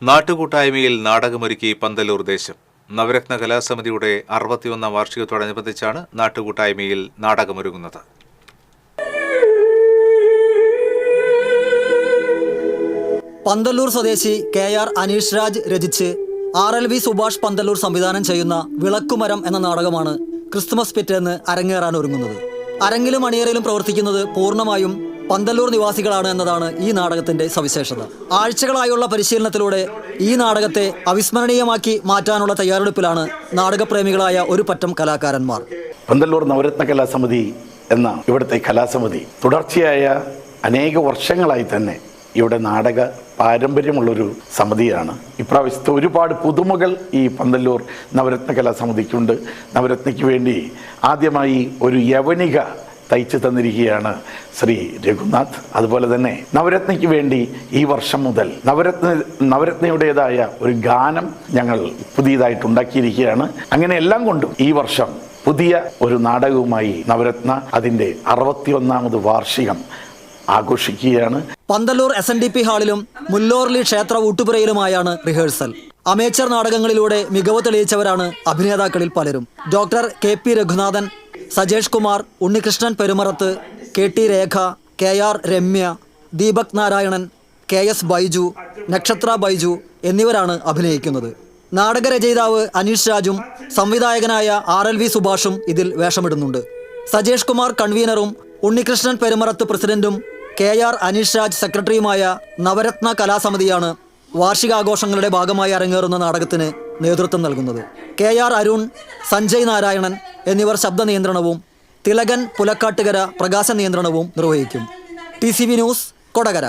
നാട്ടുകൂട്ടായ്മയിൽ നാടകമൊരുക്കി പന്തല്ലൂർ ദേശം. നവരത്ന കലാസമിതിയുടെ 61ാം വാർഷികത്തോടനുബന്ധിച്ചാണ് നാട്ടുകൂട്ടായ്മയിൽ നാടകമൊരുങ്ങുന്നത്. പന്തല്ലൂർ സ്വദേശി KR അനീഷ് രാജ് രചിച്ച് RLV സുഭാഷ് പന്തല്ലൂർ സംവിധാനം ചെയ്യുന്ന വിളക്കുമരം എന്ന നാടകമാണ് ക്രിസ്തുമസ് പിറ്റേന്ന് അരങ്ങേറാൻ ഒരുങ്ങുന്നത്. അരങ്ങിലും അണിയറയിലും പ്രവർത്തിക്കുന്നത് പൂർണ്ണമായും പന്തല്ലൂർ നിവാസികളാണ് എന്നതാണ് ഈ നാടകത്തിന്റെ സവിശേഷത. ആഴ്ചകളായുള്ള പരിശീലനത്തിലൂടെ ഈ നാടകത്തെ അവിസ്മരണീയമാക്കി മാറ്റാനുള്ള തയ്യാറെടുപ്പിലാണ് നാടകപ്രേമികളായ ഒരു പറ്റം കലാകാരന്മാർ. പന്തല്ലൂർ നവരത്ന കലാസമിതി എന്ന ഇവിടുത്തെ കലാസമിതി തുടർച്ചയായ അനേക വർഷങ്ങളായി തന്നെ ഇവിടെ നാടക പാരമ്പര്യമുള്ളൊരു സമിതിയാണ്. ഇപ്രാവശ്യത്തെ ഒരുപാട് പുതുമകൾ ഈ പന്തല്ലൂർ നവരത്ന കലാസമിതിക്കുണ്ട്. നവരത്നയ്ക്ക് വേണ്ടി ആദ്യമായി ഒരു യവനിക തയ്ച്ചു തന്നിരിക്കുകയാണ് ശ്രീ രഘുനാഥ്. അതുപോലെ തന്നെ നവരത്നയ്ക്ക് വേണ്ടി ഈ വർഷം മുതൽ നവരത്നയുടേതായ ഒരു ഗാനം ഞങ്ങൾ പുതിയതായിട്ട് ഉണ്ടാക്കിയിരിക്കുകയാണ്. അങ്ങനെ എല്ലാം കൊണ്ടും ഈ വർഷം പുതിയ ഒരു നാടകവുമായി നവരത്ന അതിൻ്റെ 61ാമത് വാർഷികം ആഘോഷിക്കുകയാണ്. പന്തല്ലൂർ SNDP ഹാളിലും മുല്ലോർലി ക്ഷേത്ര ഊട്ടുപുരയിലുമായാണ് റിഹേഴ്സൽ. അമേച്ചർ നാടകങ്ങളിലൂടെ മികവ് തെളിയിച്ചവരാണ് അഭിനേതാക്കളിൽ പലരും. Doctor KP Raghunathan, Sajesh Kumar, Unnikrishnan Perumarath, KT Rekha, KR Ramya, Deepak Narayanan, KS Baiju, Nakshatra Baiju എന്നിവരാണ് അഭിനയിക്കുന്നത്. നാടകരചയിതാവ് അനീഷ് രാജും സംവിധായകനായ RLV സുഭാഷും ഇതിൽ വേഷമിടുന്നുണ്ട്. സജേഷ് കുമാർ കൺവീനറും ഉണ്ണികൃഷ്ണൻ പെരുമറത്ത് പ്രസിഡന്റും KR അനീഷ് രാജ് സെക്രട്ടറിയുമായ നവരത്ന കലാസമിതിയാണ് വാർഷികാഘോഷങ്ങളുടെ ഭാഗമായി അരങ്ങേറുന്ന നാടകത്തിന് നേതൃത്വം നൽകുന്നത്. KR അരുൺ, സഞ്ജയ് നാരായണൻ എന്നിവർ ശബ്ദ നിയന്ത്രണവും തിലകൻ പുലക്കാട്ടുകര പ്രകാശ നിയന്ത്രണവും നിർവഹിക്കും. TCV news, Kodakara.